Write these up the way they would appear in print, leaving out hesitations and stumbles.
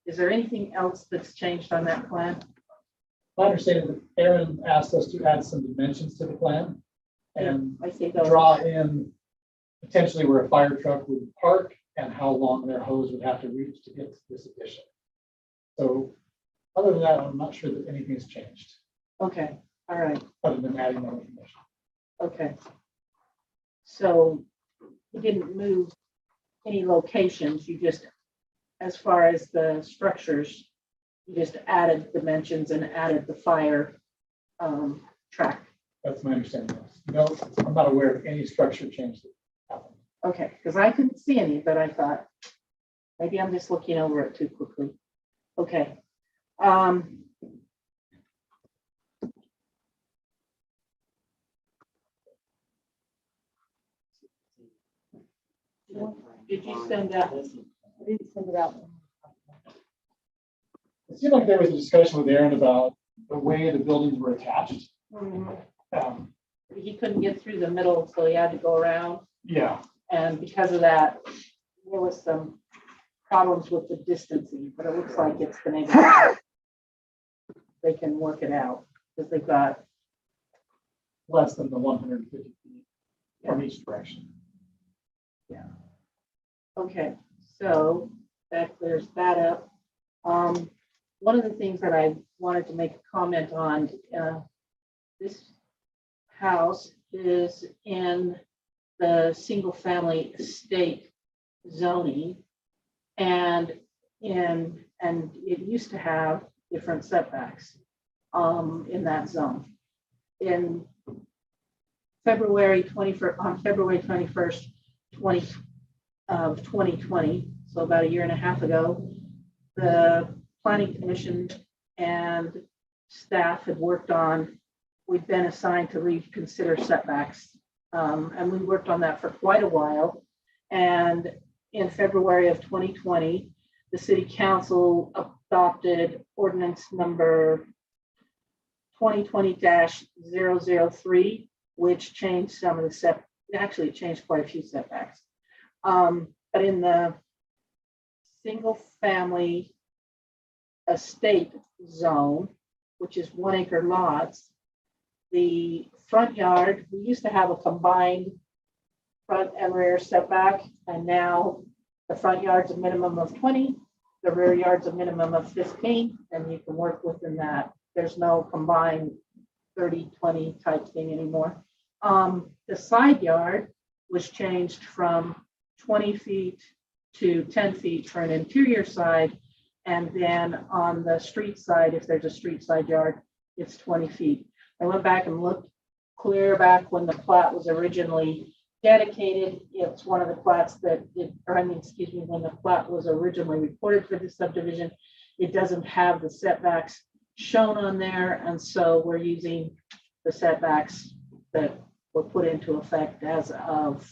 Is there anything else that's changed on that plan? My understanding that Aaron asked us to add some dimensions to the plan and I see those. draw in potentially where a fire truck would park and how long their hose would have to reach to get to this addition. So other than that, I'm not sure that anything's changed, Okay, all right, other than adding more information. okay. So you didn't move any locations, you just, as far as the structures, you just added dimensions and added the fire track. That's my understanding. No, I'm not aware of any structure change that happened. Okay, because I couldn't see any, but I thought, maybe I'm just looking over it too quickly. Okay. Did you send out? I didn't send it out. It seemed like there was a discussion with Aaron about the way the buildings were attached. He couldn't get through the middle, so he had to go around. Yeah, And because of that, there was some problems with the distancing, but it looks like it's been able to, they can work it out because they've got, less than the 150 feet from each direction. yeah. Okay, so that clears that up. One of the things that I wanted to make a comment on, this house is in the single family estate zoning. And it used to have different setbacks in that zone. In February 21st, on February 21st, 2020, so about a year and a half ago, the Planning Commission and staff had worked on, we'd been assigned to reconsider setbacks. And we worked on that for quite a while. And in February of 2020, the City Council adopted ordinance number 2020-003, which changed some of the actually it changed quite a few setbacks. But in the single family estate zone, which is 1 acre lots, the front yard, we used to have a combined front and rear setback, and now the front yard's a minimum of 20, the rear yard's a minimum of 15, and you can work within that. There's no combined 30-20 type thing anymore. The side yard was changed from 20 feet to 10 feet for an interior side, and then on the street side, if there's a street side yard, it's 20 feet. I went back and looked clear back when the plat was originally dedicated. It's one of the plats that did, or I mean, excuse me, when the plat was originally reported for the subdivision, it doesn't have the setbacks shown on there. And so we're using the setbacks that were put into effect as of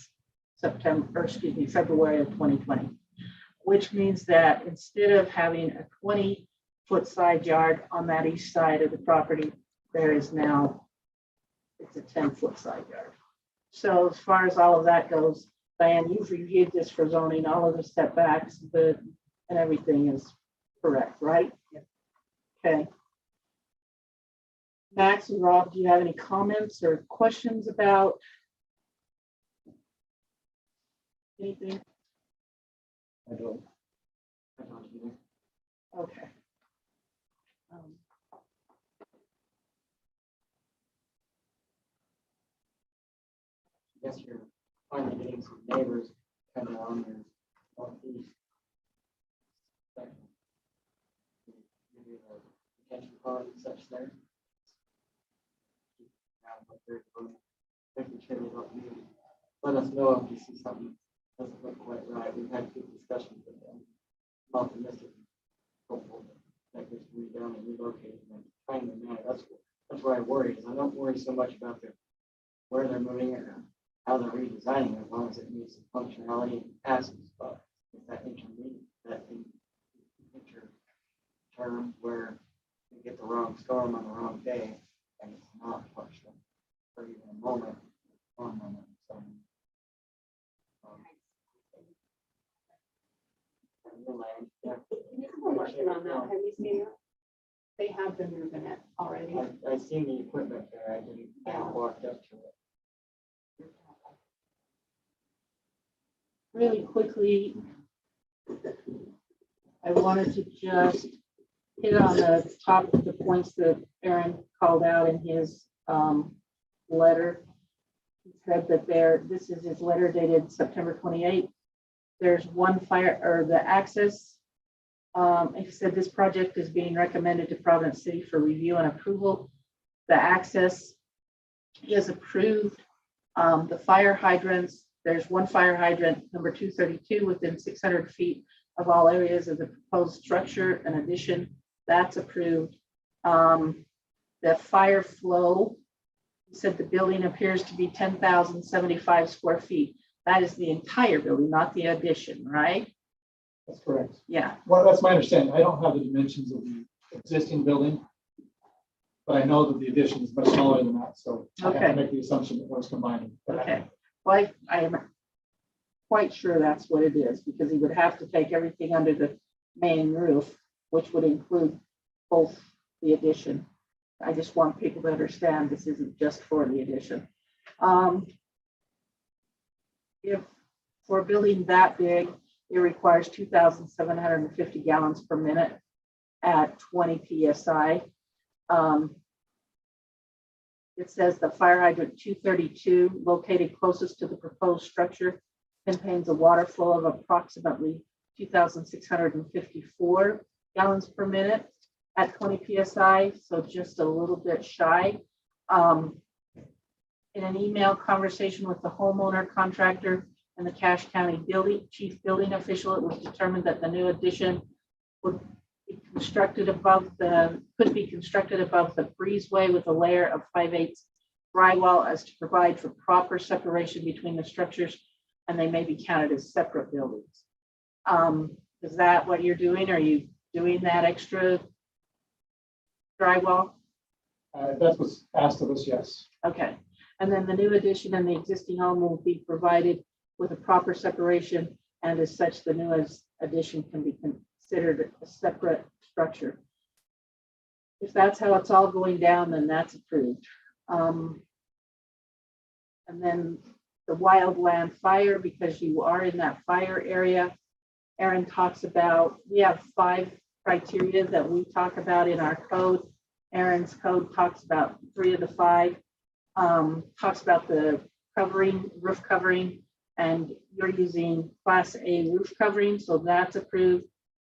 February of 2020, which means that instead of having a 20-foot side yard on that east side of the property, there is now, it's a 10-foot side yard. So as far as all of that goes, Diane, you've reviewed this for zoning, all of the setbacks, and everything is correct, right? Yep. Okay. Max and Rob, do you have any comments or questions about anything? I don't. Okay. I guess you're finally getting some neighbors coming on your northeast. Maybe the detention pond and such there. Making sure they don't move. Let us know if you see something that doesn't look quite right. We've had good discussions with them. I'm optimistic, hopeful that gets redone and relocated and trying to manage. That's where I worry. Is I don't worry so much about where they're moving it or how they're redesigning it, as long as it meets the functionality and passes. But it's that intermediate, that inter term where you get the wrong storm on the wrong day and it's not functional for even a moment, one moment. So, new land. Yeah. We're working on that. Have you seen it? They have been moving it already. I seen the equipment there. I haven't walked up to it. Really quickly, I wanted to just hit on the top of the points that Aaron called out in his letter. He said that this is his letter dated September 28th. There's one fire, or the access. He said this project is being recommended to Providence City for review and approval. The access is approved. The fire hydrants, there's one fire hydrant, number 232, within 600 feet of all areas of the proposed structure. In addition, that's approved. The fire flow, he said the building appears to be 10,075 square feet. That is the entire building, not the addition, right? That's correct. Yeah. Well, that's my understanding. I don't have the dimensions of the existing building, but I know that the addition is much smaller than that, so I have Okay. to make the assumption that was combined. Okay. Well, I am quite sure that's what it is, because he would have to take everything under the main roof, which would include both the addition. I just want people to understand this isn't just for the addition. If for a building that big, it requires 2,750 gallons per minute at 20 PSI. It says the fire hydrant 232, located closest to the proposed structure, contains a water flow of approximately 2,654 gallons per minute at 20 PSI, so just a little bit shy. In an email conversation with the homeowner, contractor, and the Cache County chief building official, it was determined that the new addition could be constructed above the breezeway with a layer of 5/8 drywall as to provide for proper separation between the structures, and they may be counted as separate buildings. Is that what you're doing? Are you doing that extra drywall? That's what's asked of us, yes. Okay. And then the new addition and the existing home will be provided with a proper separation, and as such, the new addition can be considered a separate structure. If that's how it's all going down, then that's approved. And then the wildland fire, because you are in that fire area, Aaron talks about, we have 5 criteria that we talk about in our code. Aaron's code talks about 3 of the 5. Talks about the roof covering, and you're using Class A roof covering, so that's approved.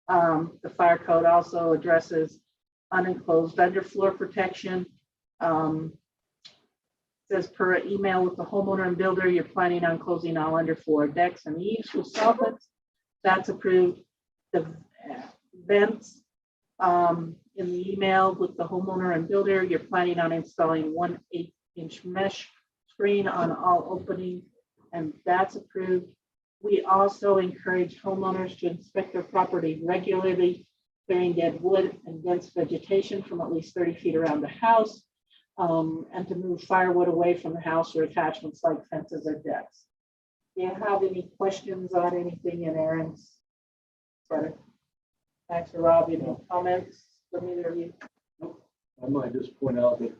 The fire code also addresses unenclosed underfloor protection. Says per email with the homeowner and builder, you're planning on closing all underfloor decks and eaves with soffits. That's approved. The vents, in the email with the homeowner and builder, you're planning on installing 1/8-inch mesh screen on all openings, and that's approved. We also encourage homeowners to inspect their property regularly, clearing dead wood and dense vegetation from at least 30 feet around the house, and to move firewood away from the house or attachments like fences or decks. Do you have any questions on anything in Aaron's letter? Max or Rob, any comments from either of you? I might just point out that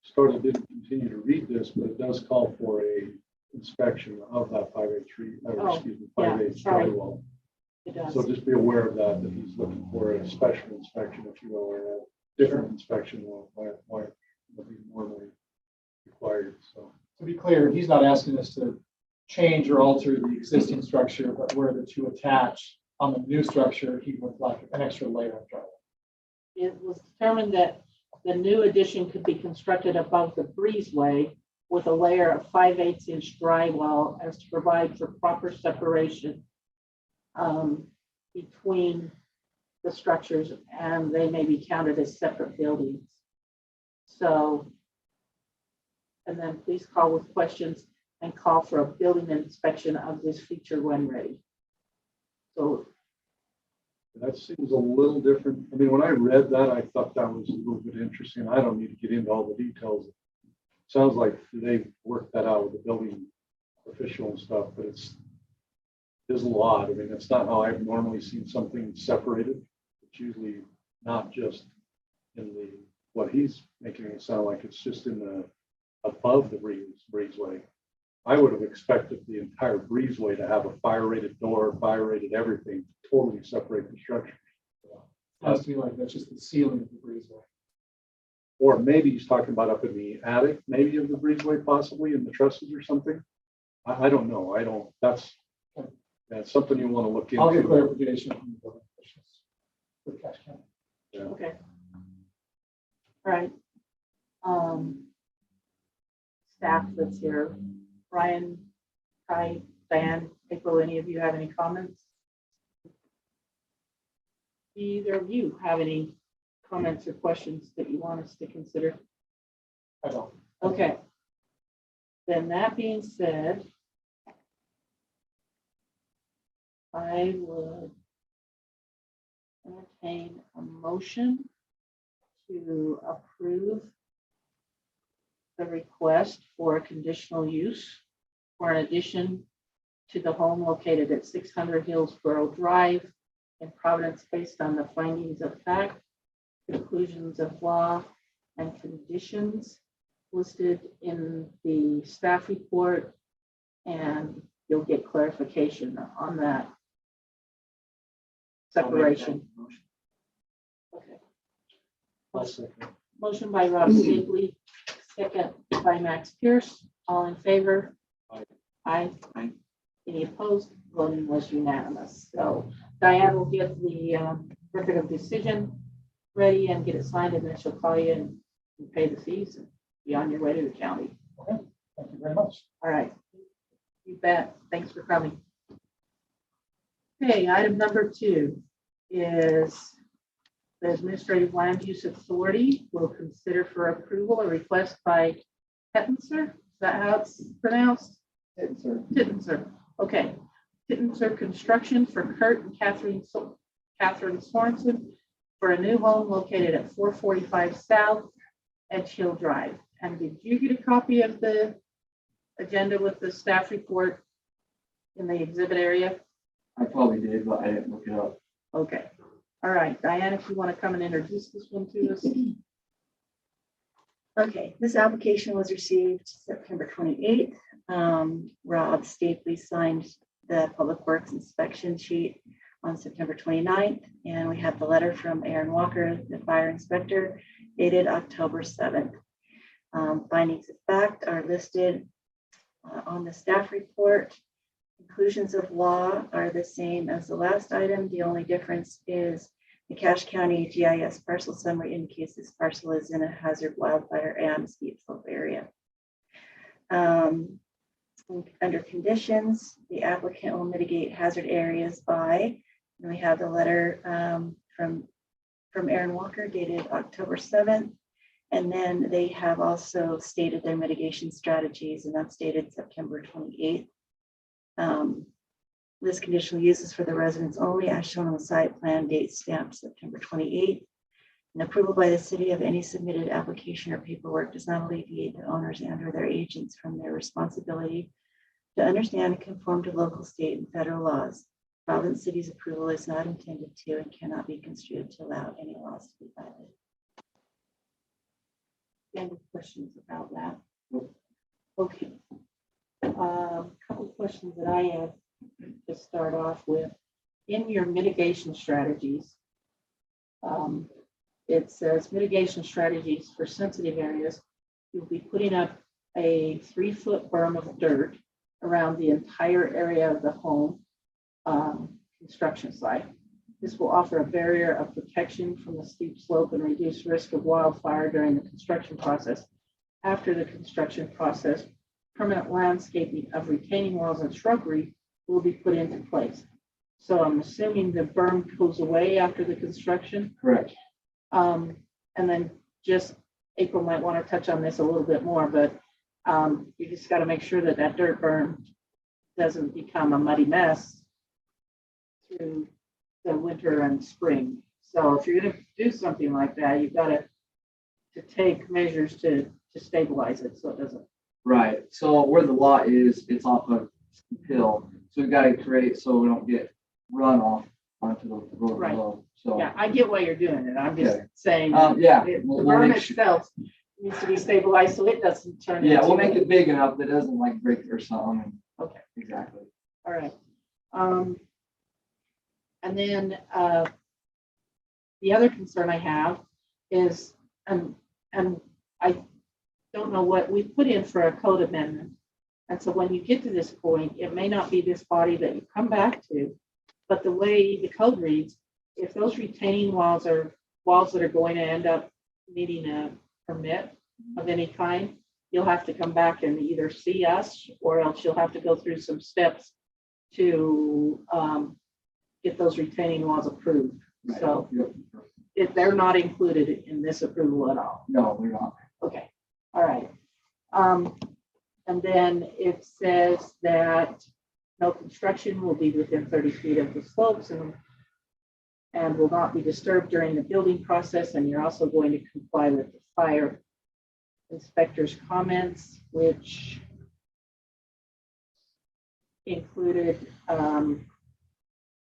Starla didn't continue to read this, but it does call for a inspection of that 5/8 tree, Oh, excuse me, yeah, 5/8 sorry. drywall. It does. So just be aware of that he's looking for a special inspection, if you will, or a different inspection than what would be normally required, so. To be clear, he's not asking us to change or alter the existing structure, but where the two attach on the new structure, he would like an extra layer of drywall. It was determined that the new addition could be constructed above the breezeway with a layer of 5/8-inch drywall as to provide for proper separation between the structures, and they may be counted as separate buildings. So, and then please call with questions and call for a building inspection of this feature when ready. So That seems a little different. I mean, when I read that, I thought that was a little bit interesting. I don't need to get into all the details. Sounds like they've worked that out with the building official and stuff, but it's is a lot. I mean, that's not how I've normally seen something separated. It's usually not just in the, what he's making it sound like, it's just in the, above the breezeway. I would have expected the entire breezeway to have a fire rated door, fire rated everything, totally separate the structure. It has to be like, that's just the ceiling of the breezeway. Or maybe he's talking about up in the attic, maybe of the breezeway, possibly in the trusses or something. I don't know. That's something you want to look I'll get into. clarification from the building officials. With Cache County. Okay. All right. Staff that's here, Brian, Kai, Diane, April, any of you have any comments? Either of you have any comments or questions that you want us to consider? I don't. Okay. Then that being said, I would entertain a motion to approve the request for a conditional use for an addition to the home located at 600 Hillsborough Drive in Providence based on the findings of fact, conclusions of law, and conditions listed in the staff report, and you'll get clarification on that separation. Okay. I'll second. Motion by Rob Stapley, second by Max Pierce. All in favor? Aye. Aye. Aye. Any opposed? Voting was unanimous. So Diane will get the record of decision ready and get it signed, and then she'll call you and pay the fees and be on your way to the county. Okay, thank you very much. All right. You bet. Thanks for coming. Okay, item number 2 is the Administrative Land Use Authority will consider for approval a request by Tittenser. Is that how it's pronounced? Tittenser. Okay. Tittenser Construction for Kurt and Catherine Sorensen for a new home located at 445 South Edge Hill Drive. And did you get a copy of the agenda with the staff report in the exhibit area? I probably did, but I didn't look it up. Okay. All right, Diane, if you want to come and introduce this one to us. Okay, this application was received September 28th. Rob Stapley signed the Public Works inspection sheet on September 29th, and we have the letter from Aaron Walker, the fire inspector, dated October 7th. Findings of fact are listed on the staff report. Conclusions of law are the same as the last item. The only difference is the Cache County GIS parcel summary indicates this parcel is in a hazard wildfire and steep slope area. Under conditions, the applicant will mitigate hazard areas by, and we have the letter from Aaron Walker dated October 7th. And then they have also stated their mitigation strategies, and that's dated September 28th. This conditional use is for the residents only as shown on the site plan, date stamped September 28th. And approval by the city of any submitted application or paperwork does not alleviate the owners and or their agents from their responsibility to understand and conform to local, state, and federal laws. Providence City's approval is not intended to and cannot be construed to allow any laws to be violated. Any questions about that? Okay. Couple questions that I have to start off with. In your mitigation strategies, it says mitigation strategies for sensitive areas. You'll be putting up a 3-foot berm of dirt around the entire area of the home construction site. This will offer a barrier of protection from the steep slope and reduce risk of wildfire during the construction process. After the construction process, permanent landscaping of retaining walls and shrubbery will be put into place. So I'm assuming the berm goes away after the construction. Correct. And then just April might want to touch on this a little bit more, but you just got to make sure that that dirt berm doesn't become a muddy mess through the winter and spring. So if you're going to do something like that, you've got to take measures to stabilize it so it doesn't. Right, so where the lot is, it's off of steep hill, So we gotta create, so we don't get runoff onto the road Right. below, so. Yeah, I get why you're doing it. I'm just Okay. saying. Yeah. The we'll berm make sure- itself needs to be stabilized so it doesn't turn. Yeah, we'll into- make it big enough that it doesn't like break or something. Okay. Exactly. All right. And then the other concern I have is, and I don't know what we put in for a code amendment. And so when you get to this point, it may not be this body that you come back to, but the way the code reads, if those retaining walls are walls that are going to end up needing a permit of any kind, you'll have to come back and either see us, or else you'll have to go through some steps to get those retaining walls approved. So Yep. if they're not included in this approval at all. No, we're not. Okay, all right. And then it says that no construction will be within 30 feet of the slopes and will not be disturbed during the building process. And you're also going to comply with the fire inspector's comments, which included,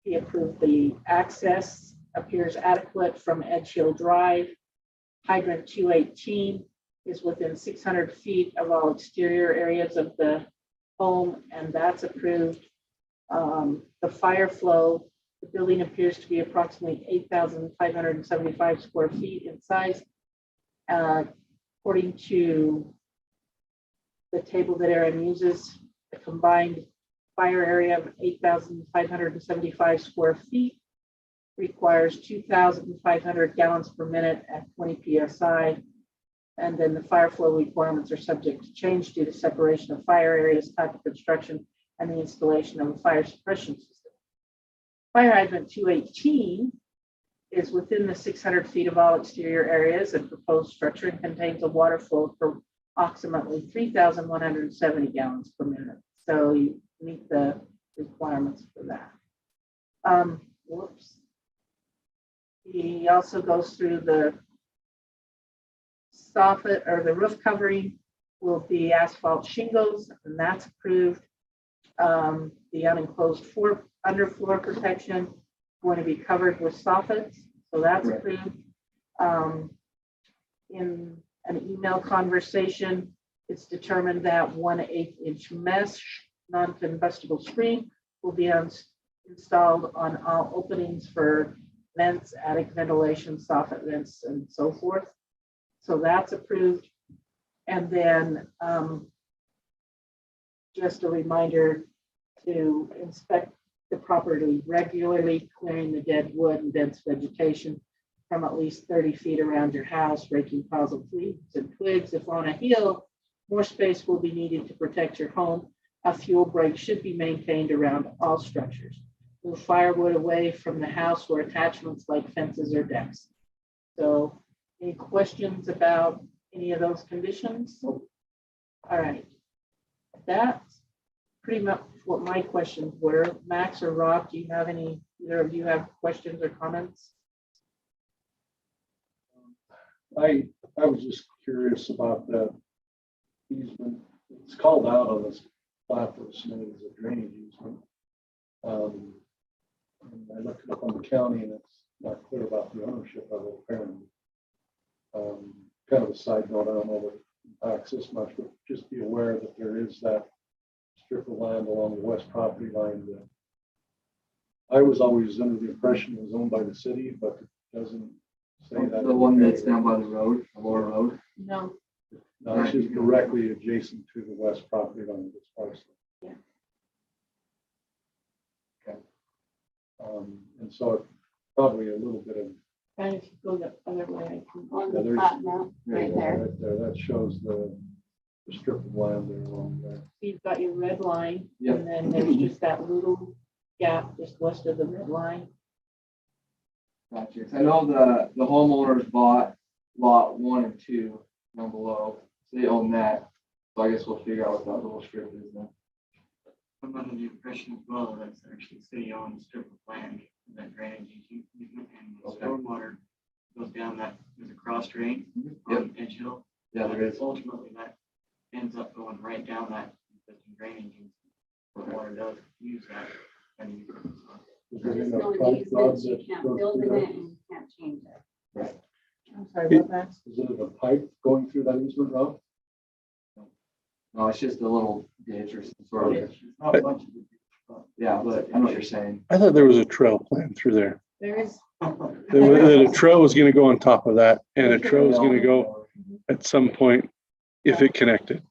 he approved the access appears adequate from Edge Hill Drive. Hydrant 218 is within 600 feet of all exterior areas of the home, and that's approved. The fire flow, the building appears to be approximately 8,575 square feet in size. According to the table that Aaron uses, the combined fire area of 8,575 square feet requires 2,500 gallons per minute at 20 PSI. And then the fire flow requirements are subject to change due to separation of fire areas, type of construction, and the installation of a fire suppression system. Fire hydrant 218 is within the 600 feet of all exterior areas and proposed structure and contains a water flow for approximately 3,170 gallons per minute. So you meet the requirements for that. Whoops. He also goes through the soffit, or the roof covering will be asphalt shingles, and that's approved. The unenclosed underfloor protection going to be covered with soffits, so that's Right. approved. In an email conversation, it's determined that 1/8 inch mesh non-combustible screen will be installed on all openings for vents, attic ventilation, soffit vents, and so forth. So that's approved. And then just a reminder to inspect the property regularly, clearing the dead wood and dense vegetation from at least 30 feet around your house, raking piles of leaves and twigs. If on a hill, more space will be needed to protect your home. A fuel break should be maintained around all structures. Move firewood away from the house or attachments like fences or decks. So any questions about any of those conditions? All right. That's pretty much what my questions were. Max or Rob, do you have any, either of you have questions or comments? I was just curious about that easement. It's called out on this plat that was submitted as a drainage easement. And I looked it up on the county and it's not clear about the ownership of it apparently. Kind of a side note, I don't know if it impacts this much, but just be aware that there is that strip of land along the west property line that I was always under the impression it was owned by the city, but it doesn't say that. The one that's down by the road, the lower road. No. No, it's just directly adjacent to the west property line of this parcel. Yeah. Okay. And so it's probably a little bit of. And if you go the other way, I can. On Yeah, the there's- plat map, right there. Right there, that shows the strip of land there along there. You've got your red line, Yep. and then there's just that little gap just west of the red line. Gotcha. 'Cause I know the homeowners bought lot 1 and 2 down below. So they own that. So I guess we'll figure out what that little strip is then. I'm under the impression as well that's actually city-owned strip of land, that drainage easement and the stormwater goes down that, there's a cross drain on Edge Hill. Yeah, there is. Ultimately, that ends up going right down that existing drainage easement. If water does use that. And Is there There's no no pipe, Rob, easements, you that can't goes build through in that? it and you can't change it. I'm sorry about that. Is it a pipe going through that easement, Rob? No, it's just a little ditch or some sort of, it's not much of a- yeah, but I know what you're saying. I thought there was a trail planned through there. There is, That a trail was gonna go on top of that and a trail was gonna go at some point if it connected.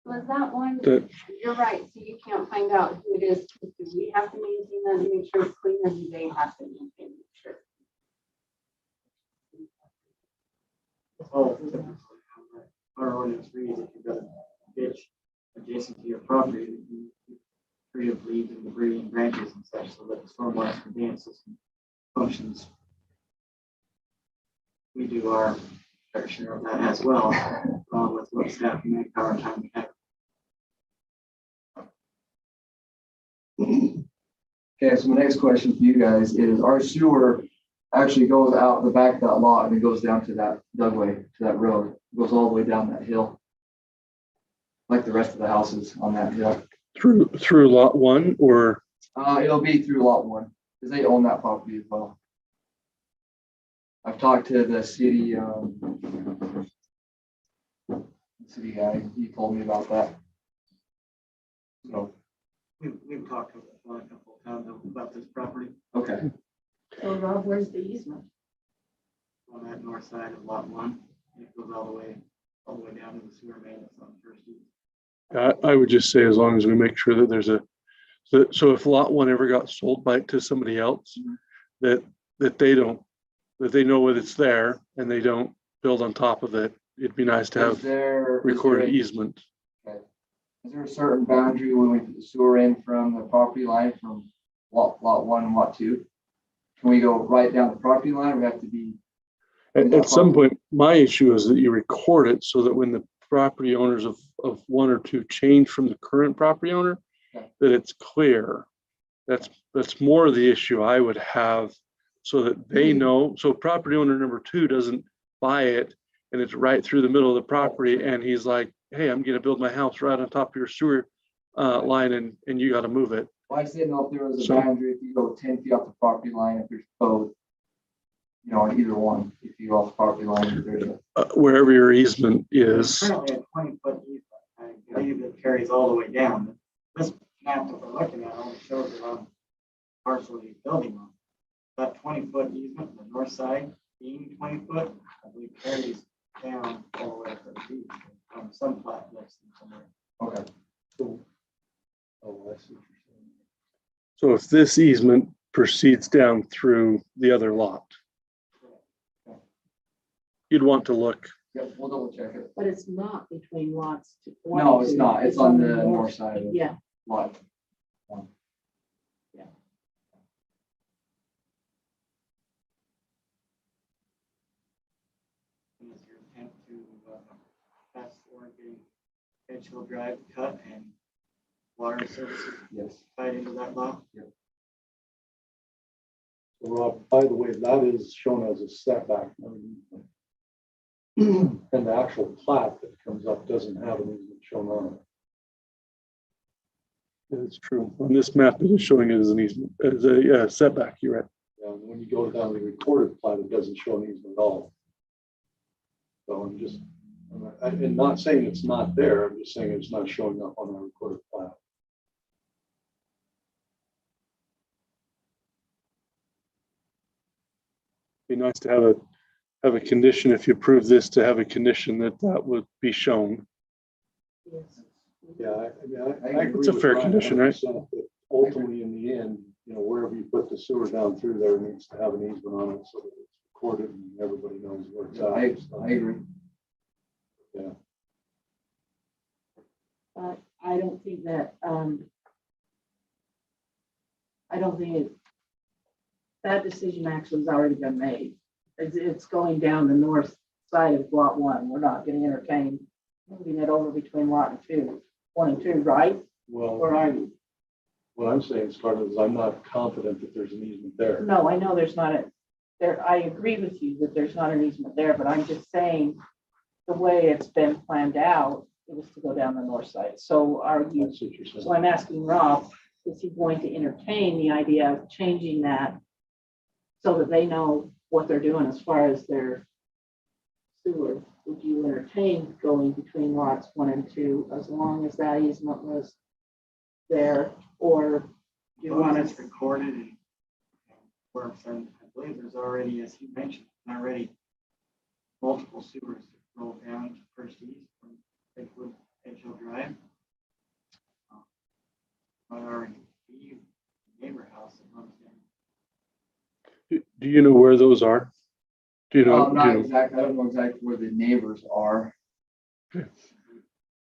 Was that one, That- you're right, so you can't find out who it is, because we have to maintain that and make sure it's clean, or do they have to maintain it? Sure. Oh, typically, our ordinance reads if you've got a ditch adjacent to your property, you free of leaves and debris and branches and such, so that the stormwater conveyance system functions. We do our fair share of that as well, with what staff and manpower and time we have. Okay, so my next question for you guys is, our sewer actually goes out the back of that lot and it goes down to that dugway, to that road, goes all the way down that hill. Like the rest of the houses on that hill. Through lot one, or It'll be through lot one, because they own that property as well. I've talked to the city guy, he told me about that. So, We've talked a couple of times about this property okay, so Rob, where's the easement? on that north side of lot one. It goes all the way down to the sewer main that's on First Street. I would just say as long as we make sure that there's so if lot one ever got sold to somebody else, that they know what it's there and they don't build on top of it. It'd be nice to is have there, recorded easement. is there a certain boundary when we put the sewer in from the property line from lot one and lot two? Can we go right down the property line, or we have to be? At some point, my issue is that you record it so that when the property owners of one or two change from the current property owner, Okay. that it's clear. That's more the issue I would have, so that they know, so property owner number two doesn't buy it and it's right through the middle of the property and he's like, hey, I'm gonna build my house right on top of your sewer line and you gotta move it. Well, I just didn't know if there was a So- boundary, if you go 10 feet off the property line, if there's code. You know, on either one, if you go off the property line, if there's a. Wherever your easement is. Currently a 20-foot easement, I believe it carries all the way down. This map that we're looking at only shows it on parcel he's building on. That 20-foot easement, the north side being 20 foot, I believe carries down all the way to the beach. Some plat next to somewhere. Okay. Oh, I see what you're saying. So if this easement proceeds down through the other lot, you'd want to look. Yep, we'll double check it. But it's not between lots. No, it's not. It's on the north side of Yeah, lot. And is your intent to pass forward getting Edge Hill Drive cut and water services Yes. tied into that lot? So Rob, by the way, that is shown as a setback. And the actual plat that comes up doesn't have an easement shown on it. It's true. On this map, it is showing it as an easement, as a setback, you're right. And when you go down the recorded plat, it doesn't show an easement at all. So I'm not saying it's not there, I'm just saying it's not showing up on our recorded plat. Be nice to have a condition, if you approve this, to have a condition that would be shown. yes. Yeah, I agree It's a with fair Ryan condition, right? 100%, but ultimately, in the end, wherever you put the sewer down through there needs to have an easement on it so that it's recorded and everybody knows where it's at. I agree. Yeah. But I don't think that, that decision actually has already been made. It's going down the north side of lot one. We're not going to entertain moving it over between lot and two, 1 and 2, right? Or Well, are you? what I'm saying, Scarlett, is I'm not confident that there's an easement there. No, I know there's not there, I agree with you that there's not an easement there, but I'm just saying the way it's been planned out it was to go down the north side. So are you, That's what you're saying. so I'm asking Rob, is he going to entertain the idea of changing that so that they know what they're doing as far as their sewer? Would you entertain going between lots 1 and 2 as long as that easement was there? Or do you want It's to? recorded and works, and I believe there's already, as you mentioned, already multiple sewers that roll down to First East from Edgewood, Edge Hill Drive. Might already be a neighbor house that runs down. Do you know where those are? Do you know? do you Not know- exactly, I don't know exactly where the neighbors are.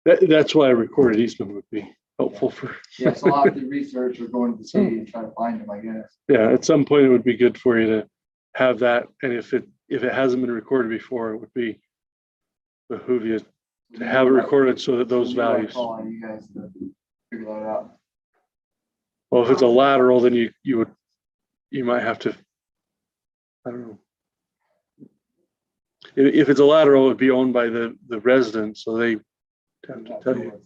That's why a recorded easement would be helpful for, Yeah, so I'll have to research or go into the city and try to find them, I guess. yeah, at some point it would be good for you to have that. And if it hasn't been recorded before, it would be behoove you to have it recorded so that those Maybe I'll values. call on you guys to figure that out. Well, if it's a lateral, then you might have to, I don't know. If it's a lateral, it would be owned by the residents, so they have to tell you,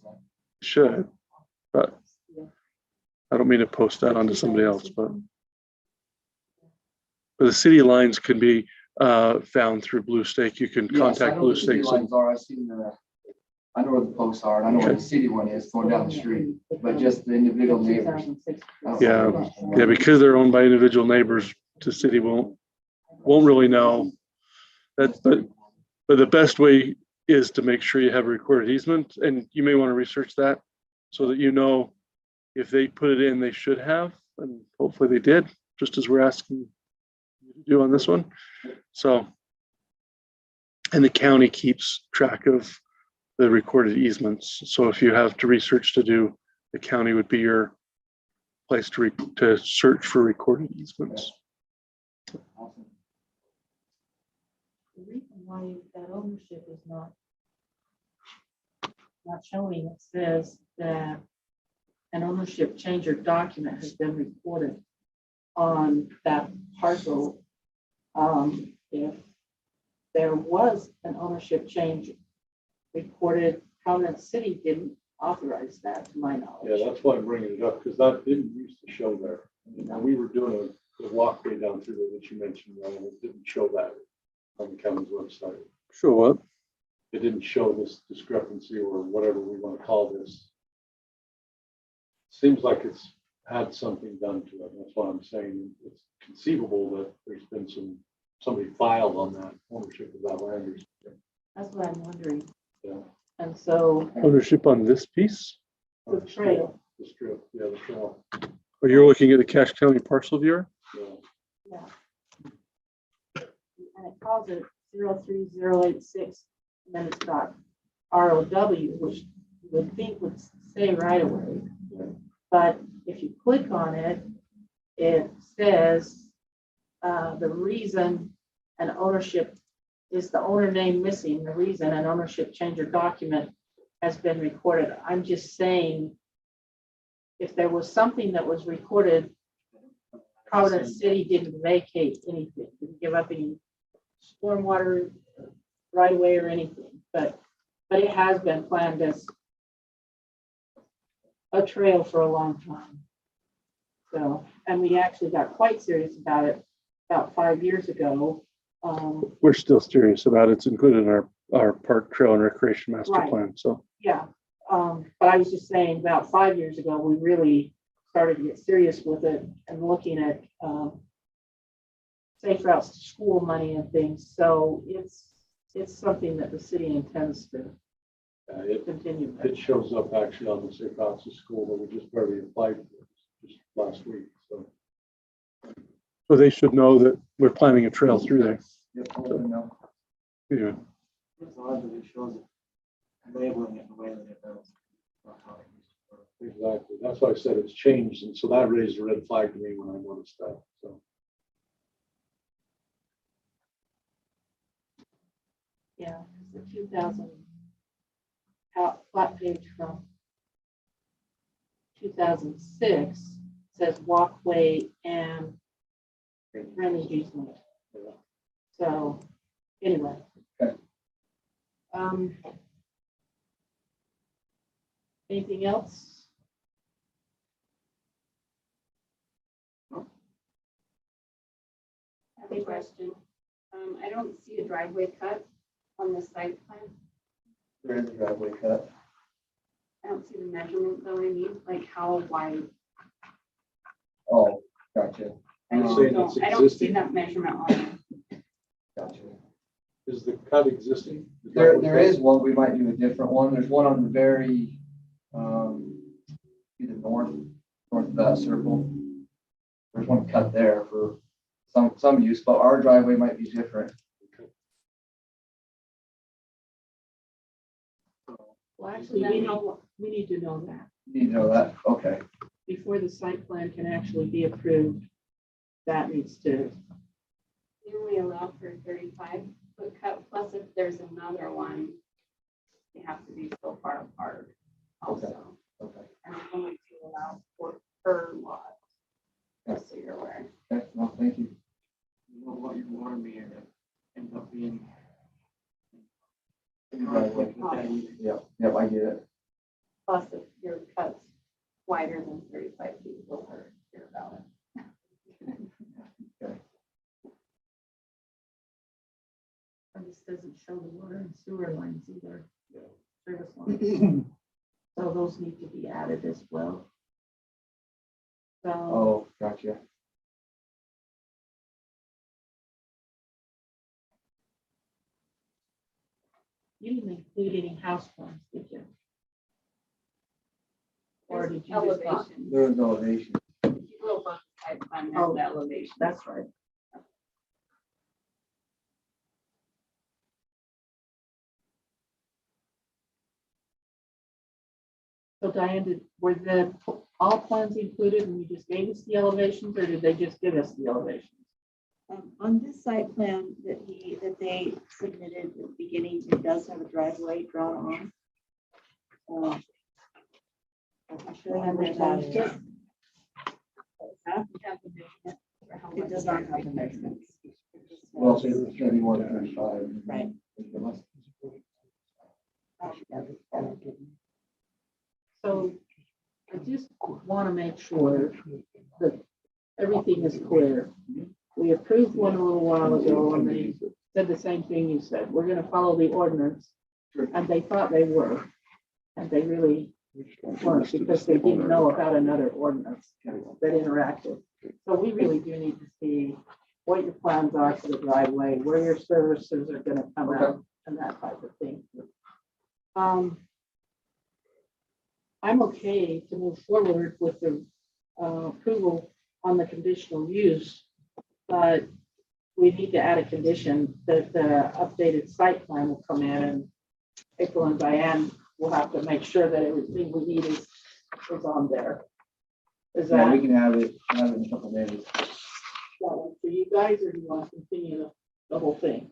should, but I don't mean to post that onto somebody else, but the city lines can be found through Blue Stake. You can Yes, I contact know Blue where the city Stakes. lines are. I've seen I know where the posts are, and I know where the city one is going down the street, but just the individual neighbors. I don't know. Yeah, because they're owned by individual neighbors, the city won't really know. But the best way is to make sure you have a recorded easement, and you may want to research that so that you know if they put it in, they should have, and hopefully they did, just as we're asking you to do on this one. So, and the county keeps track of the recorded easements. So if you have to research to do, the county would be your place to search for recorded easements. Awesome. The reason why that ownership is not showing, it says that an ownership change or document has been recorded on that parcel. If there was an ownership change recorded, Providence City didn't authorize that, to my knowledge. Yeah, that's why I'm bringing it up, because that didn't used to show there. And we were doing a walkway down through there that you mentioned, and it didn't show that on the county's website. Sure, what? It didn't show this discrepancy or whatever we want to call this. Seems like it's had something done to it. That's why I'm saying it's conceivable that there's been somebody filed on that ownership of that land or something. That's what I'm wondering. Yeah. And so Ownership on this piece? the trail, The strip, yeah, the trail. Or you're looking at the Cache County parcel viewer? Yeah. yeah. And it calls it 03086, and then it's got ROW, which you would think would say right away. But if you click on it, it says the reason an ownership is the owner name missing, the reason an ownership change or document has been recorded. I'm just saying, if there was something that was recorded, Providence City didn't vacate anything, didn't give up any stormwater right away or anything, but it has been planned as a trail for a long time. So, and we actually got quite serious about it about 5 years ago. We're still serious about it. It's included in our park trail and recreation master Right. plan, so. Yeah, but I was just saying about 5 years ago, we really started to get serious with it and looking at safe routes to school money and things. So it's something that the city intends to continue with. It shows up actually on the Safe Routes to School that we just barely applied for just last week. So they should know that we're planning a trail through there. Yep, I'll let them know. Yeah. It's odd that it shows it labeling it the way that it does. Not how it used to work. Exactly. That's why I said it's changed. And so that raised a red flag to me when I noticed that. So. Yeah, the 2000 flat page from 2006 says walkway and drainage easement. So anyway. Okay. Anything else? I have a question. I don't see a driveway cut on the site plan. There is a driveway cut. I don't see the measurement though, I mean, like how wide. Oh, gotcha. I You're don't saying know. it's I don't see existing? that measurement on it. Gotcha. Is the cut existing? There is one, we might do a different one. There's one on the very, either north of that circle. There's one cut there for some use, but our driveway might be different. Well, actually, Then how- we need to know that You know that, okay. before the site plan can actually be approved. That needs to, You only allow for a 35-foot cut, plus if there's another one, they have to be so far apart also. Okay. And it's only to allow for per lot. Just so you're aware. Okay, well, thank you. You know what you warned me, and it ends up being. Driveway. Yep, I get it. Plus if your cut's wider than 35 feet, we'll hear about it. and this doesn't show the water and sewer lines either. Service lines. So those need to be added as well. So, Oh, gotcha. you didn't include any house plans, did you? Or There's did you just not? elevation. There was elevation. If you go above the site plan, there's Oh, the elevation. That's right. So Diane, were all plans included and you just gave us the elevations, or did they just give us the elevations? On this site plan that they submitted at the beginning, it does have a driveway drawn on. I'm sure I never changed it. It does not have the measurements. Well, so it's 31 to 35. Right. So I just want to make sure that everything is clear. We approved one a little while ago and they said the same thing you said. We're going to follow the ordinance. Sure. And they thought they were. And they really weren't because they didn't know about another ordinance that interacted. So we really do need to see what your plans are for the driveway, where your services are going to come out and that type of thing. I'm okay to move forward with the approval on the conditional use, but we need to add a condition that the updated site plan will come in, and April and Diane will have to make sure that everything we need is on there. Is Yeah, we that can have it in a couple days. for you guys, or do you want to continue the whole thing?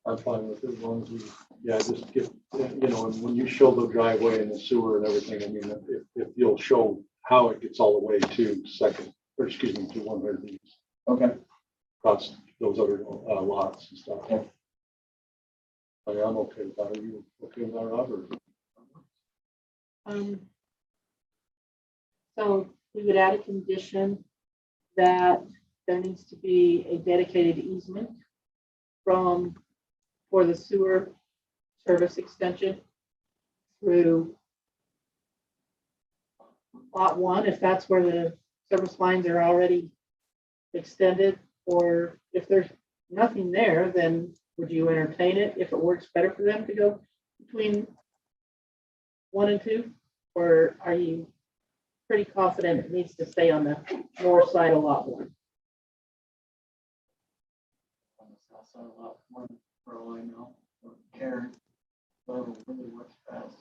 I'm fine with it as long as we, yeah, just get, you know, and when you show the driveway and the sewer and everything, I mean, if you'll show how it gets all the way to second, or excuse me, to 100 Okay. across those other lots and stuff. Okay. I mean, I'm okay with that. Are you okay with that, Robert? So we would add a condition that there needs to be a dedicated easement for the sewer service extension through lot 1, if that's where the service lines are already extended, or if there's nothing there, then would you entertain it if it works better for them to go between 1 and 2? Or are you pretty confident it needs to stay on the north side of lot 1? On the south side of lot 1, for all I know, or Karen, whatever really works best.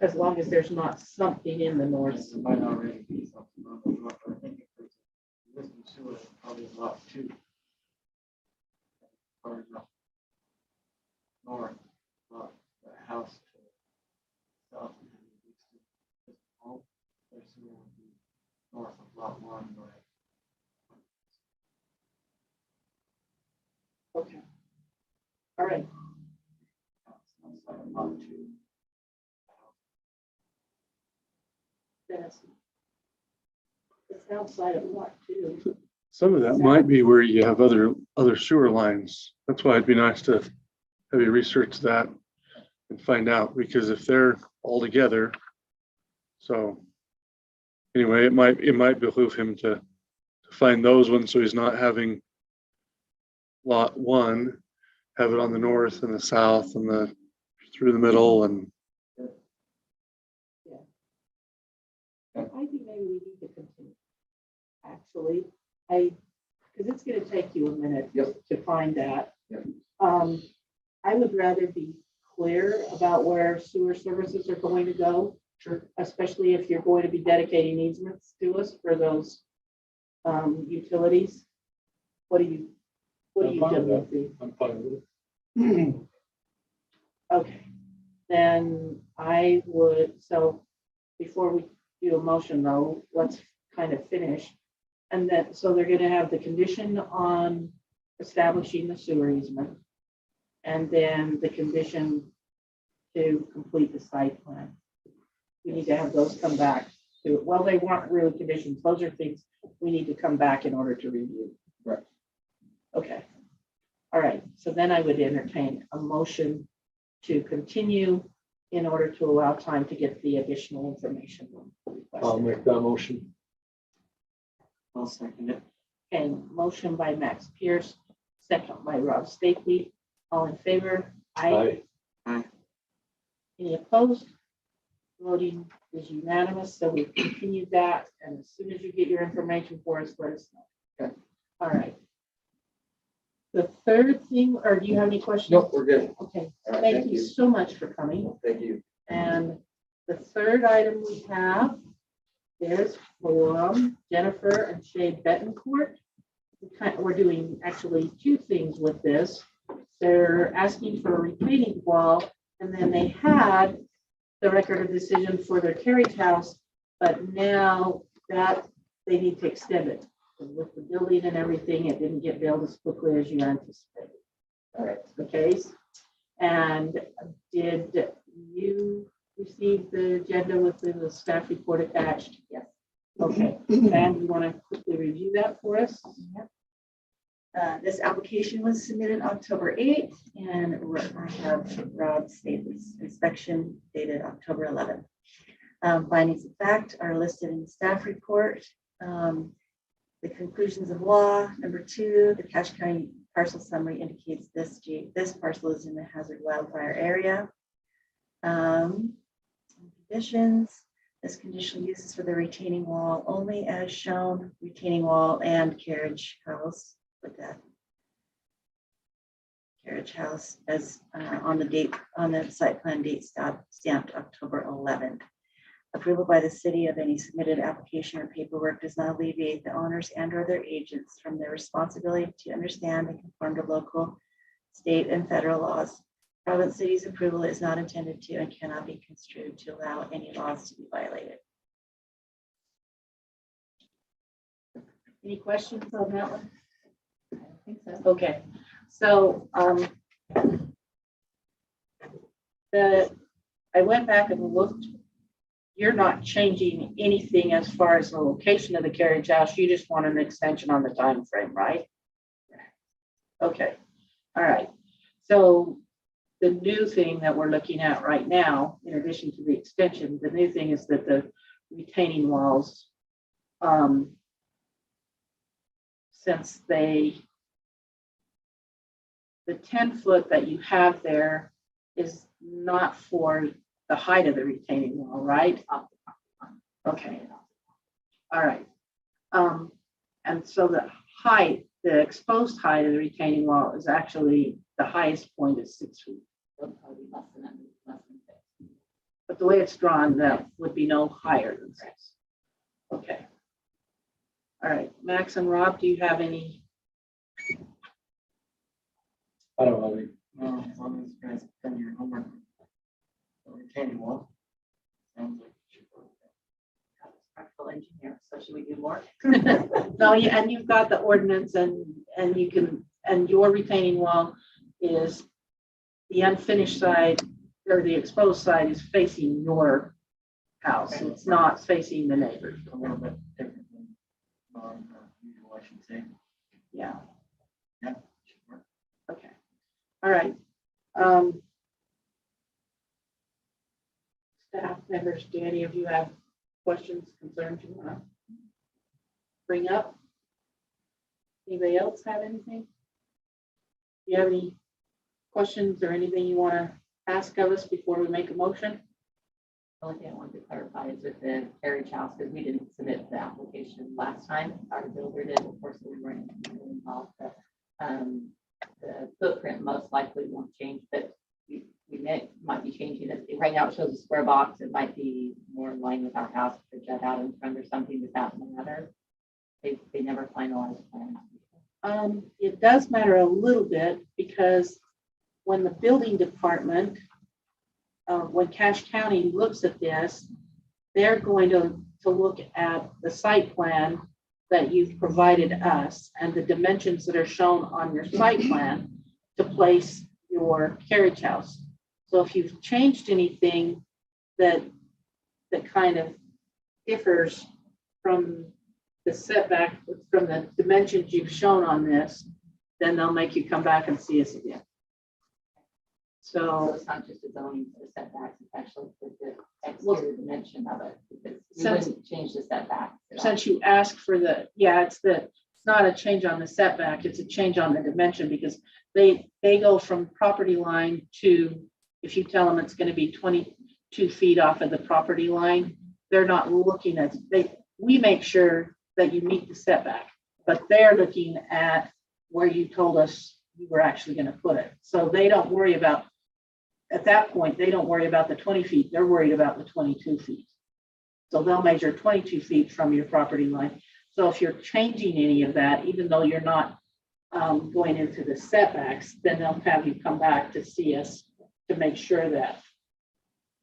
As long as there's not something in the north. There might already be something on the north, but I think if there's existing sewer, it's probably lot 2. Or no. North, lot, the house to the south. and then the east is all their sewer would be north of lot 1, right? Okay. All right. Outside of lot 2. It's outside of lot too. Some of that might be where you have other sewer lines. That's why it'd be nice to have you research that and find out, because if they're all together. So anyway, it might behoove him to find those ones, so he's not having lot one, have it on the north and the south and the through the middle and I think maybe we need to continue. Actually, because it's gonna take you a minute Yep. to find that. Yep. I would rather be clear about where sewer services are going to go. Sure. Especially if you're going to be dedicating easements to us for those utilities. What do you I'm fine with think? I'm fine with it. Okay, then I would, so before we do a motion though, let's kind of finish. And then, so they're gonna have the condition on establishing the sewer easement. And then the condition to complete the site plan. We need to have those come back to, well, they weren't really conditions, those are things we need to come back in order to review. Right. Okay. All right, so then I would entertain a motion to continue in order to allow time to get the additional information. I'll requested. make that motion. I'll second it. Okay, motion by Max Pierce, second by Rob Stapely. All in favor? Aye. Any opposed? Voting is unanimous, so we've continued that, and as soon as you get your information for us, let us know. Okay. All right. The third thing, or do you have any questions? Nope, we're good. Okay, All right, thank you so much for coming. Thank you. And the third item we have is from Jennifer and Shay Betancourt. We're doing actually two things with this. They're asking for a retaining wall, and then they had the record of decision for their carriage house, but now that they need to extend it. With the building and everything, it didn't get built as quickly as you anticipated. All right. The case. And did you receive the agenda with the staff report attached? Yes. Okay, and you want to quickly review that for us? This application was submitted October 8th, and I have Rob Stately's inspection dated October 11th. Findings of fact are listed in the staff report. The conclusions of law, number 2, the Cache County parcel summary indicates this parcel is in the hazard wildfire area. Conditions, this conditional use is for the retaining wall only as shown, retaining wall and carriage house with that carriage house as on the site plan date stamped October 11th. Approval by the city of any submitted application or paperwork does not alleviate the owners and or their agents from their responsibility to understand and conform to local, state, and federal laws. Providence City's approval is not intended to and cannot be construed to allow any laws to be violated. Any questions on that one? I don't think so. Okay, so I went back and looked. You're not changing anything as far as the location of the carriage house. You just want an extension on the time frame, right? Okay, all right. So the new thing that we're looking at right now, in addition to the extension, the new thing is that the retaining walls, since the 10-foot that you have there is not for the height of the retaining wall, right? Okay. All right. And so the height, the exposed height of the retaining wall is actually the highest point is 6 feet. But the way it's drawn, that would be no higher than 6. Okay. All right, Max and Rob, do you have any? I don't know. No, as long as you guys have done your homework. The retaining wall. Sounds like it should work. Structural engineer, so should we do more? No, yeah, and you've got the ordinance and you can, and your retaining wall is the unfinished side or the exposed side is facing your house. It's not facing the neighbors. A little bit different than usual, I should say. Yeah, Yeah. Should work. okay. All right. Staff members, do any of you have questions, concerns you want to bring up? Anybody else have anything? Do you have any questions or anything you want to ask of us before we make a motion? The only thing I wanted to clarify is with the carriage house, because we didn't submit the application last time, our builder did, of course, we weren't involved, but the footprint most likely won't change, but might be changing it. Right now it shows a square box, it might be more in line with our house, to jut out in front or something. Does that matter? They never finalized plan. It does matter a little bit because when the building department, when Cache County looks at this, they're going to look at the site plan that you've provided us and the dimensions that are shown on your site plan to place your carriage house. So if you've changed anything that kind of differs from the setback, from the dimensions you've shown on this, then they'll make you come back and see us again. So So it's not just a zoning for the setbacks, it's actually for the exterior dimension of it, because we wouldn't change the setback. since you asked for the, yeah, it's not a change on the setback, it's a change on the dimension because they go from property line to, if you tell them it's going to be 22 feet off of the property line, they're not looking at, we make sure that you meet the setback, but they're looking at where you told us you were actually going to put it. So they don't worry about, at that point, they don't worry about the 20 feet, they're worried about the 22 feet. So they'll measure 22 feet from your property line. So if you're changing any of that, even though you're not going into the setbacks, then they'll have you come back to see us to make sure that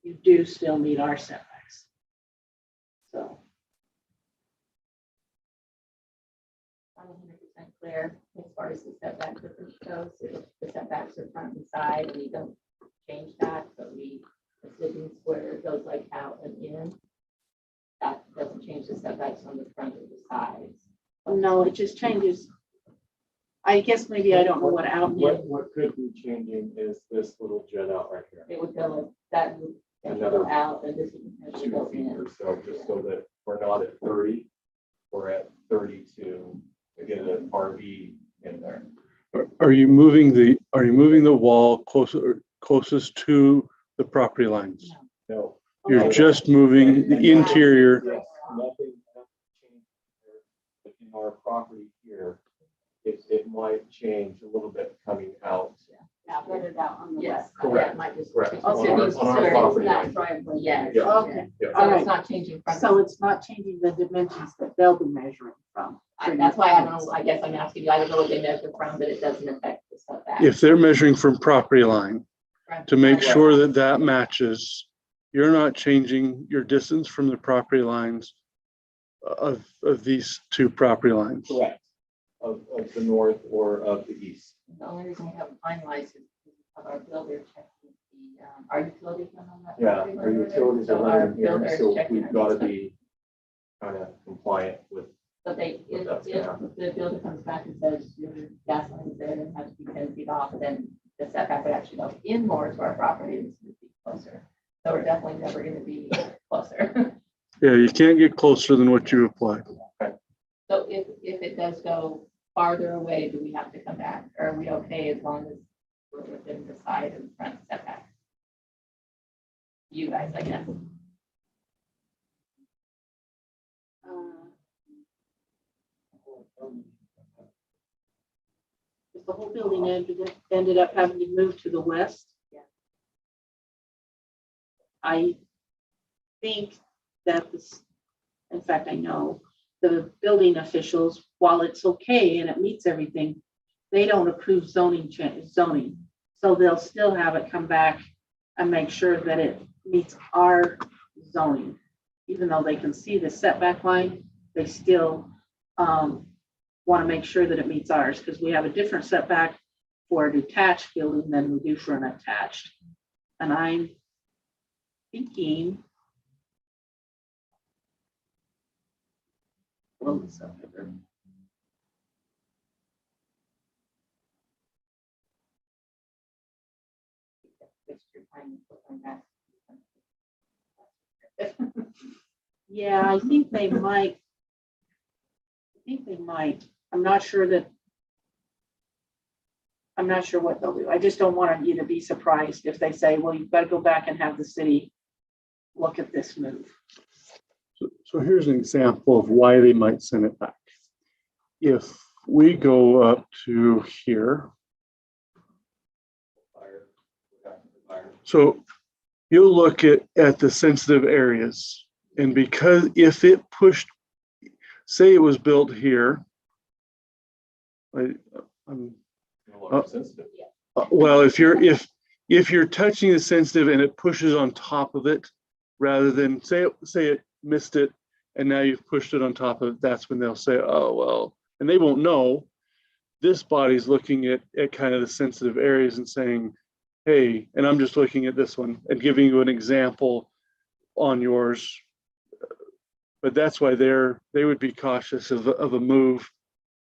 you do still meet our setbacks. So. I'm 100% clear as far as the setback difference goes. If the setbacks are front and side, and we don't change that, but the living square goes like out and in, that doesn't change the setbacks on the front or the sides. No, it just changes. I guess maybe I don't know what out means. What could be changing is this little jet out right here. It would go like that would Another go out, and this would 2 go feet in. or so, just so that we're not at 30, we're at 32 to get an RV in there. Are you moving the wall closest to the property lines? No. You're just moving the interior. Yes, nothing changed here, but in our property here, it might change a little bit coming out. Yeah, Spread it out on the yes, west. Correct. that might just. Correct. change. Okay. So On our- it's on our sort of property that line. driveway, yeah. Yeah. Okay. Yeah. So it's not changing front. So it's not changing the dimensions that they'll be measuring from. That's why I don't know, I guess I'm asking you, I don't know what they measure from, but it doesn't affect the setback. If they're measuring from property line to make sure that that matches, you're not changing your distance from the property lines of these two property lines. Correct. Of the north or of the east. The only reason we haven't finalized is because of our builder checking the, our utilities on that. Yeah, property our line. utilities So are our running here, builder is so checking we've our got to stuff. be kind of compliant with. So they, if That's gonna happen. the builder comes back and says your gas line is there and has to be 10 feet off, then the setback would actually go in more to our property and it's be closer. So we're definitely never going to be closer. Yeah, you can't get closer than what you applied. So if it does go farther away, do we have to come back? Or are we okay as long as we're within the side and front setback? You guys, I guess. If the whole building ended up having to move to the west. Yeah. I think that this, in fact, I know the building officials, while it's okay and it meets everything, they don't approve zoning. So they'll still have it come back and make sure that it meets our zoning. Even though they can see the setback line, they still want to make sure that it meets ours because we have a different setback for a detached building than we do for an attached. And I'm thinking load this up here. Waste your time and put them back. Yeah, I think they might. I think they might. I'm not sure what they'll do. I just don't want you to be surprised if they say, well, you've got to go back and have the city look at this move. So here's an example of why they might send it back. If we go up to here, so you'll look at the sensitive areas, and because if it pushed, say it was built here, I'm well, if you're touching the sensitive and it pushes on top of it, rather than say it missed it and now you've pushed it on top of it, that's when they'll say, oh, well, and they won't know. This body's looking at kind of the sensitive areas and saying, hey, and I'm just looking at this one and giving you an example on yours. But that's why they would be cautious of a move,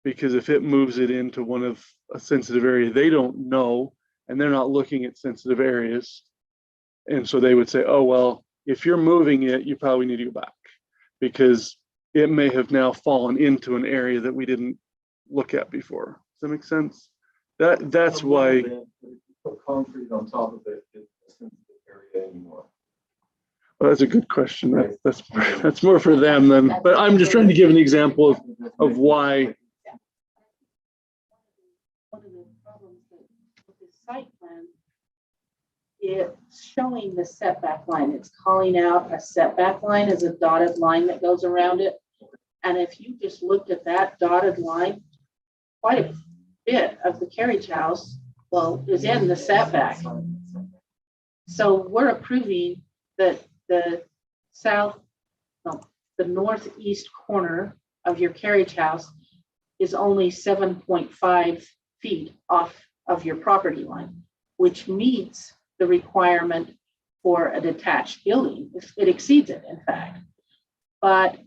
because if it moves it into one of a sensitive area, they don't know, and they're not looking at sensitive areas. And so they would say, oh, well, if you're moving it, you probably need to go back, because it may have now fallen into an area that we didn't look at before. Does that make sense? That's why. Put concrete on top of it isn't the area anymore. Well, that's a good question. That's more for them than, but I'm just trying to give an example of why. One of the problems with this site plan, it's showing the setback line. It's calling out a setback line as a dotted line that goes around it. And if you just looked at that dotted line, quite a bit of the carriage house, well, is in the setback. So we're approving that the northeast corner of your carriage house is only 7.5 feet off of your property line, which meets the requirement for a detached building. It exceeds it, in fact. But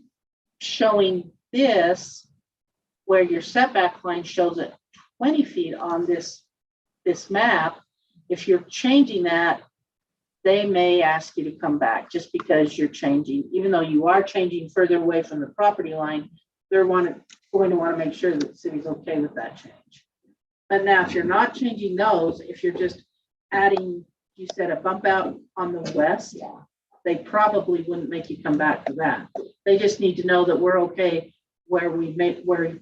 showing this, where your setback line shows it 20 feet on this map, if you're changing that, they may ask you to come back just because you're changing, even though you are changing further away from the property line, they're going to want to make sure that the city's okay with that change. But now, if you're not changing those, if you're just adding, you said a bump out on the west, they probably wouldn't make you come back for that. They just need to know that we're okay where they're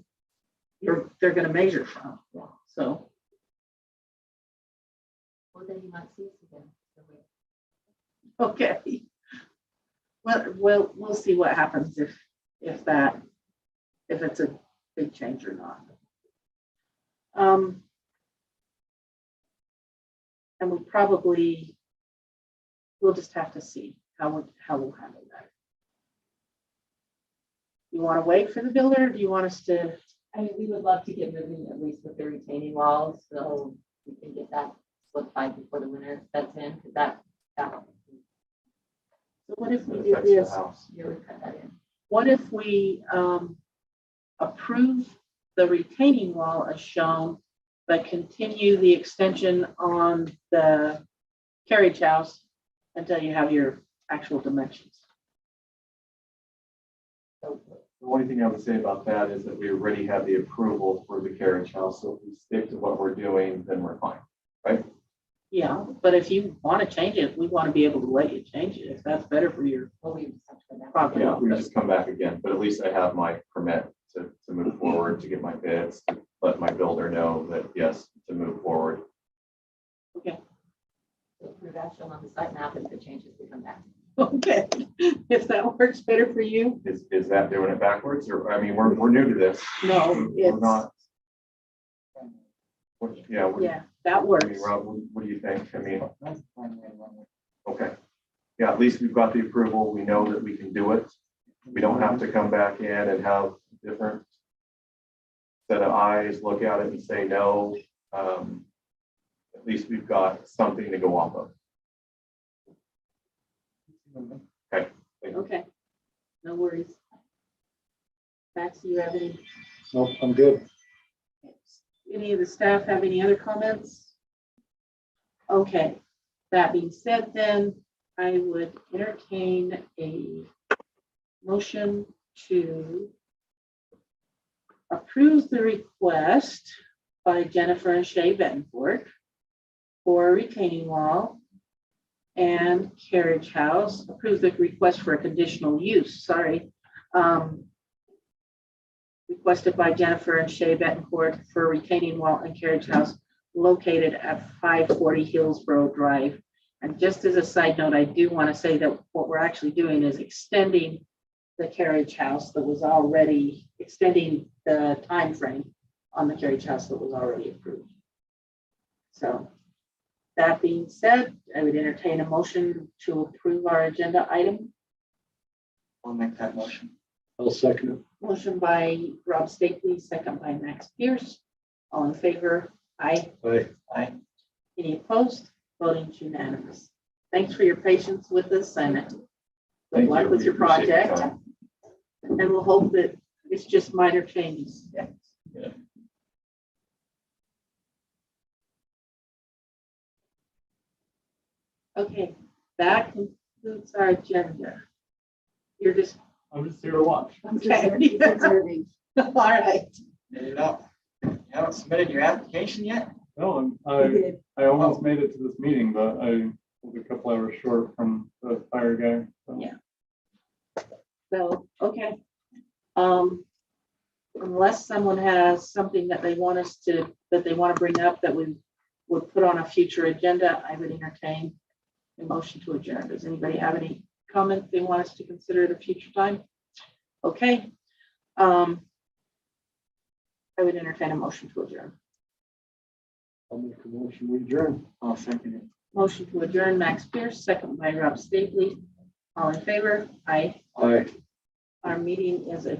going to measure from. So. Well, then you might see us again. Okay. Well, we'll see what happens if it's a big change or not. And we'll just have to see how we'll handle that. You want to wait for the builder? Or do you want us to? I mean, we would love to get moving at least with the retaining walls, so we can get that solidified before the winter sets in, because that. So what if we It do affects the this? house. You would cut that in. What if we approve the retaining wall as shown, but continue the extension on the carriage house until you have your actual dimensions? The only thing I would say about that is that we already have the approval for the carriage house, so if we stick to what we're doing, then we're fine, right? Yeah, but if you want to change it, we want to be able to let you change it if that's better for your Well, we just have to go back. property. Yeah, we just come back again, but at least I have my permit to move forward, to get my bids, to let my builder know that, yes, to move forward. Okay. We've actually on the site map, if it changes, we come back. Okay. If that works better for you. Is that doing it backwards, or, I mean, we're new to this. No, We're it's, not. Yeah, that I works. mean, Rob, what do you think? I mean, okay. Yeah, at least we've got the approval. We know that we can do it. We don't have to come back in and have different set of eyes, look at it and say no. At least we've got something to go off of. Okay. Okay. No worries. Max, do you have any, Nope, I'm good. any of the staff have any other comments? Okay, that being said, then I would entertain a motion to approve the request by Jennifer and Shay Bettencourt for a retaining wall and carriage house, approve the request for a conditional use, sorry. Requested by Jennifer and Shay Bettencourt for a retaining wall and carriage house located at 540 Hillsborough Drive. And just as a side note, I do want to say that what we're actually doing is extending the carriage house that was already, extending the time frame on the carriage house that was already approved. So that being said, I would entertain a motion to approve our agenda item. I'll make that motion. I'll second it. Motion by Rob Stakely, second by Max Pierce. All in favor? Aye. Aye. Any opposed? Voting unanimous. Thanks for your patience with us and good Thank luck you. with We your appreciate your project. time. And we'll hope that it's just minor changes. Yeah. Okay, that concludes our agenda. You're just, I'm just here to watch. okay. All right. You haven't submitted your application yet? No, I almost made it to this meeting, but I was a couple hours short from the fire guy. So. Yeah. So, okay. Unless someone has something that they want us to, that they want to bring up that we would put on a future agenda, I would entertain a motion to adjourn. Does anybody have any comments they want us to consider at a future time? Okay. I would entertain a motion to adjourn. I'll make a motion, we adjourn. I'll second it. Motion to adjourn, Max Pierce, second by Rob Stapley. All in favor? Aye. Aye. Our meeting is adjourned.